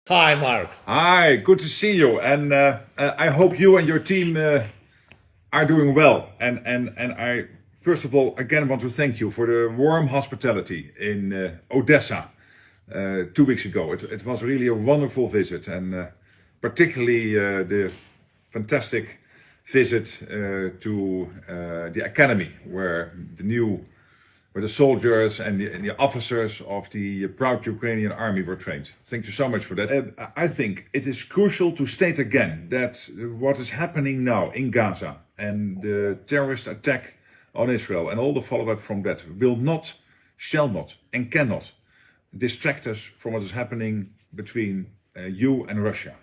Hi, Mark. Hi, good to see you, and I hope you and your team are doing well. And I first of all again want to thank you for the warm hospitality in Odessa 2 weeks ago. It was really a wonderful visit, and particularly the fantastic visit to the academy where the soldiers and the officers of the proud Ukrainian army were trained. Thank you so much for that. I think it is crucial to state again that what is happening now in Gaza and the terrorist attack on Israel and all the follow-up from that will not, shall not, and cannot distract us from what is happening between you and Russia.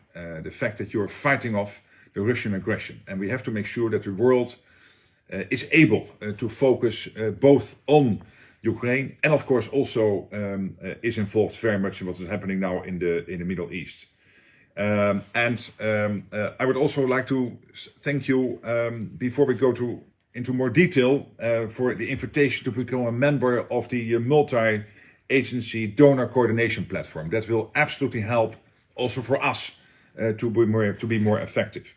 The fact that you are fighting off the Russian aggression. And we have to make sure that the world is able to focus both on Ukraine and of course also is involved very much in what is happening now in the Middle East. I would also like to thank you before we go into more detail for the invitation to become a member of the multi-agency donor coordination platform. That will absolutely help also for us to be more effective.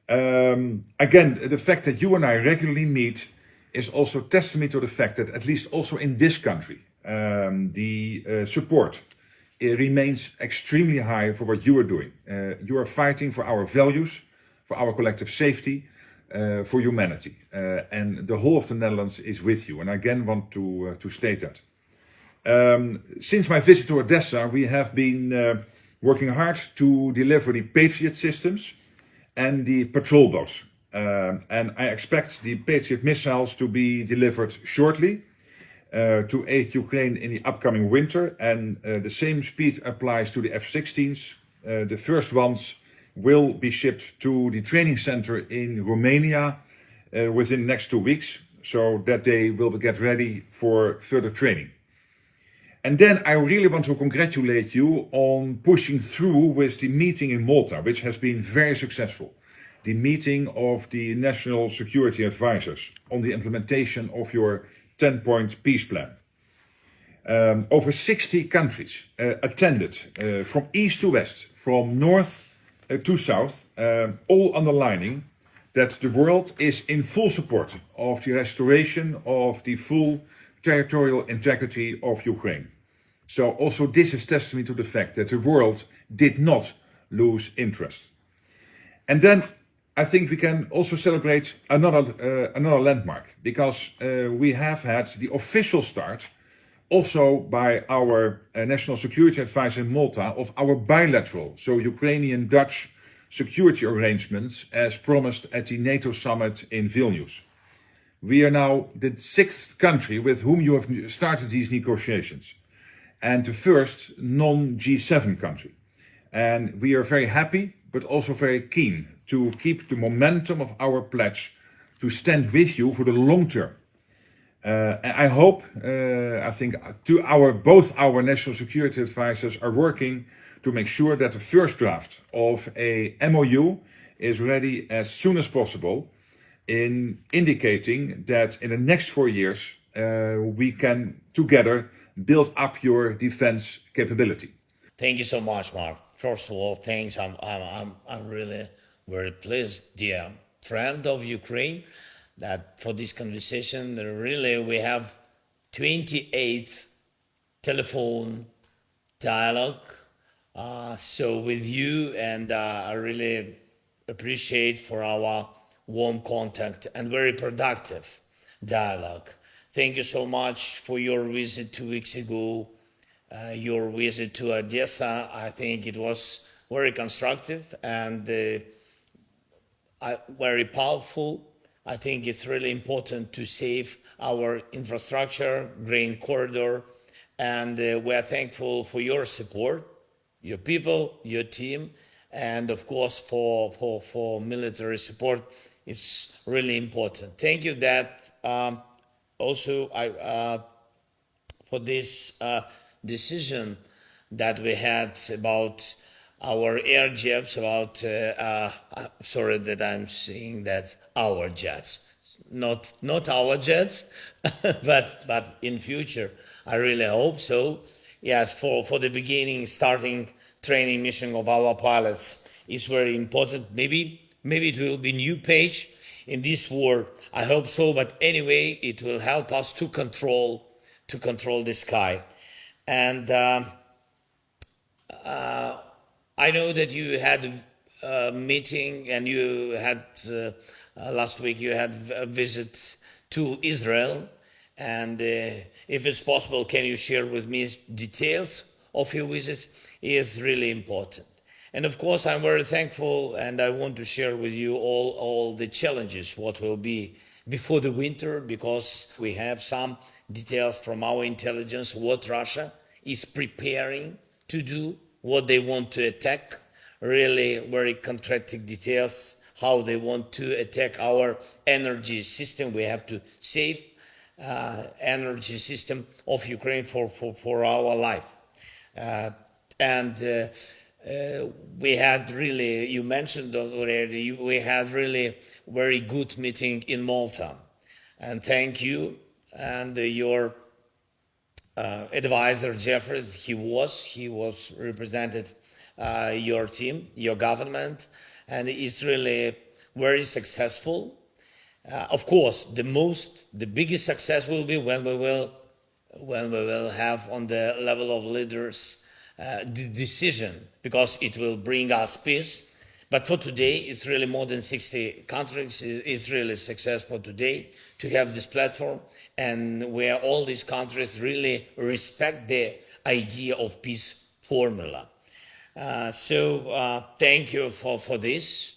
Again, the fact that you and I regularly meet is also testimony to the fact that at least also in this country, the support remains extremely high for what you are doing. You are fighting for our values, for our collective safety, for humanity. And the whole of the Netherlands is with you. And I again want to state that. Since my visit to Odessa, we have been working hard to deliver the Patriot systems and the patrol boats. And I expect the Patriot missiles to be delivered shortly to aid Ukraine in the upcoming winter. And the same speed applies to the F-16s. The first ones will be shipped to the training center in Romania within the next 2 weeks, so that they will get ready for further training. And then I really want to congratulate you on pushing through with the meeting in Malta, which has been very successful. The meeting of the National Security Advisors on the implementation of your 10-point peace plan. Over 60 countries attended from east to west, from north to south, all underlining that the world is in full support of the restoration of the full territorial integrity of Ukraine. So also this is testimony to the fact that the world did not lose interest. And then I think we can also celebrate another landmark, because we have had the official start also by our National Security Advisor in Malta of our bilateral, so Ukrainian-Dutch security arrangements as promised at the NATO summit in Vilnius. We are now the 6th country with whom you have started these negotiations, and the first non-G7 country. And we are very happy, but also very keen to keep the momentum of our pledge to stand with you for the long term. I hope, I think both our national security advisors are working to make sure that the first draft of a MOU is ready as soon as possible, in indicating that in the next 4 years we can together build up your defense capability. Thank you so much, Mark. First of all, thanks. I'm really very pleased, dear friend of Ukraine, that for this conversation, really we have 28th telephone dialogue. So with you, and I really appreciate for our warm contact and very productive dialogue. Thank you so much for your visit 2 weeks ago. Your visit to Odessa, I think it was very constructive and very powerful. I think it's really important to save our infrastructure, grain corridor, and we are thankful for your support, your people, your team, and of course for military support. It's really important. Thank you that also for this decision that we had about our air jets, about sorry that I'm saying that our jets, not our jets, but in future I really hope so. Yes, for the beginning, starting training mission of our pilots is very important. Maybe it will be new page in this war. I hope so, but anyway, it will help us to control the sky. And I know that you had a meeting, and you had last week you had a visit to Israel. And if it's possible, can you share with me details of your visit? It is really important. And of course, I'm very thankful, and I want to share with you all the challenges, what will be before the winter, because we have some details from our intelligence, what Russia is preparing to do, what they want to attack, really very contracting details, how they want to attack our energy system. We have to save energy system of Ukraine for our life. We had really, you mentioned already, we had really very good meeting in Malta. And thank you. And your advisor, Jeffrey, he was represented your team, your government, and it's really very successful. Of course, the biggest success will be when we will have on the level of leaders the decision, because it will bring us peace. But for today, it's really more than 60 countries. It's really successful today to have this platform, and where all these countries really respect the idea of peace formula. So thank you for this.